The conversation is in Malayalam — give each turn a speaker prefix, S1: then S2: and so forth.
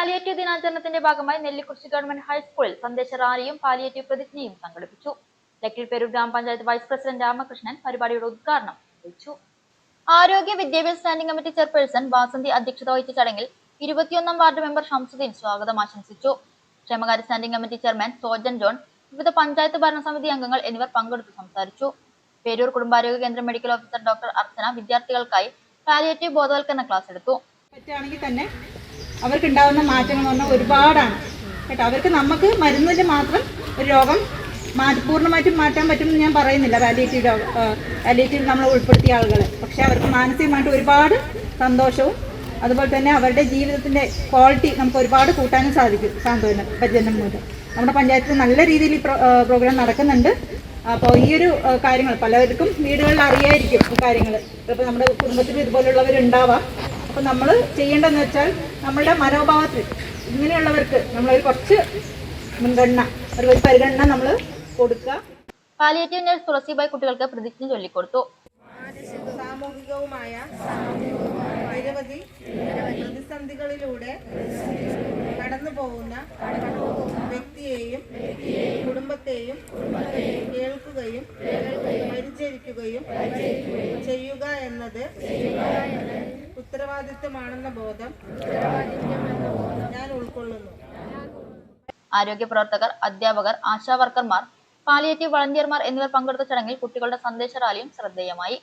S1: പാലിയേറ്റീവ് ദിനാചരണത്തിന്റെ ഭാഗമായി നെല്ലിക്കുറിശി ഗവൺമെന്റ് ഹൈസ്കൂളിൽ സന്ദേശ റാലിയും പാലിയേറ്റീവ് പ്രതിജ്ഞയും സംഘടിപ്പിച്ചു. ലക്കിൽപേരൂർ ഗ്രാമപഞ്ചായത്ത് വൈസ് പ്രസിഡന്റ് രാമകൃഷ്ണൻ പരിപാടിയുടെ ഉദ്ഘാടനം നിർവഹിച്ചു. ആരോഗ്യ വിദ്യാഭ്യാസ സ്റ്റാൻഡിംഗ് കമ്മിറ്റി ചെയർപേഴ്സൺ വാസന്തി അധ്യക്ഷത വഹിച്ച ചടങ്ങിൽ 21ാം വാർഡ് മെമ്പർ ഷംസുദ്ദീൻ സ്വാഗതം ആശംസിച്ചു. ക്ഷേമകാര്യ standing committee chairman Sojan John, വിവിധ പഞ്ചായത്ത് ഭരണസമിതി അംഗങ്ങൾ എന്നിവർ പങ്കെടുത്ത് സംസാരിച്ചു. പേരൂർ കുടുംബാരോഗ്യ കേന്ദ്രം മെഡിക്കൽ ഓഫീസർ ഡോക്ടർ അർച്ചന വിദ്യാർത്ഥികൾക്കായി പാലിയേറ്റീവ് ബോധവൽക്കരണ ക്ലാസ് എടുത്തു.
S2: പറ്റുകയാണെങ്കിൽ തന്നെ അവർക്കുണ്ടാകുന്ന മാറ്റങ്ങൾ പറഞ്ഞാൽ ഒരുപാടാണ് കേട്ടോ. അവർക്ക് നമുക്ക് മരുന്നിന് മാത്രം ഒരു രോഗം പൂർണ്ണമായിട്ടും മാറ്റാൻ പറ്റുമെന്ന് ഞാൻ പറയുന്നില്ല, പാലിയേറ്റീവ് നമ്മൾ ഉൾപ്പെടുത്തിയ ആളുകൾ. പക്ഷെ അവർക്ക് മാനസികമായിട്ട് ഒരുപാട് സന്തോഷവും അതുപോലെ തന്നെ അവരുടെ ജീവിതത്തിൻ്റെ ക്വാളിറ്റി നമുക്ക് ഒരുപാട് കൂട്ടാനും സാധിക്കും. സാന്ത്വനം പരിചരണം മൂലം നമ്മുടെ പഞ്ചായത്തിൽ നല്ല രീതിയിൽ ഈ പ്രോഗ്രാം നടക്കുന്നുണ്ട്. അപ്പോൾ ഈ ഒരു കാര്യങ്ങൾ പലർക്കും വീടുകളിൽ അറിയായിരിക്കും ഈ കാര്യങ്ങൾ. ഇപ്പോൾ നമ്മുടെ കുടുംബത്തിൽ ഇതുപോലുള്ളവരുണ്ടാവാം. അപ്പോൾ നമ്മൾ ചെയ്യേണ്ടതെന്ന് വെച്ചാൽ നമ്മളുടെ മനോഭാവത്തിൽ ഇങ്ങനെയുള്ളവർക്ക് നമ്മളൊരു കുറച്ച് മുൻഗണന, ഒരു പരിഗണന നമ്മൾ കൊടുക്കുക.
S1: പാലിയേറ്റീവ് നഴ്സ് തുളസിബായി കുട്ടികൾക്ക് പ്രതിജ്ഞ ചൊല്ലിക്കൊടുത്തു.
S2: സാമൂഹികവുമായ നിരവധി പ്രതിസന്ധികളിലൂടെ കടന്നു പോകുന്ന വ്യക്തിയെയും കുടുംബത്തെയും കേൾക്കുകയും പരിചരിക്കുകയും ചെയ്യുക എന്നത് ഉത്തരവാദിത്വമാണെന്ന ബോധം ഞാൻ ഉൾക്കൊള്ളുന്നു.
S1: ആരോഗ്യ പ്രവർത്തകർ, അധ്യാപകർ, ആശാ വർക്കർമാർ, പാലിയേറ്റീവ് വളണ്ടിയർമാർ എന്നിവർ പങ്കെടുത്ത ചടങ്ങിൽ കുട്ടികളുടെ സന്ദേശ റാലിയും ശ്രദ്ധേയമായി.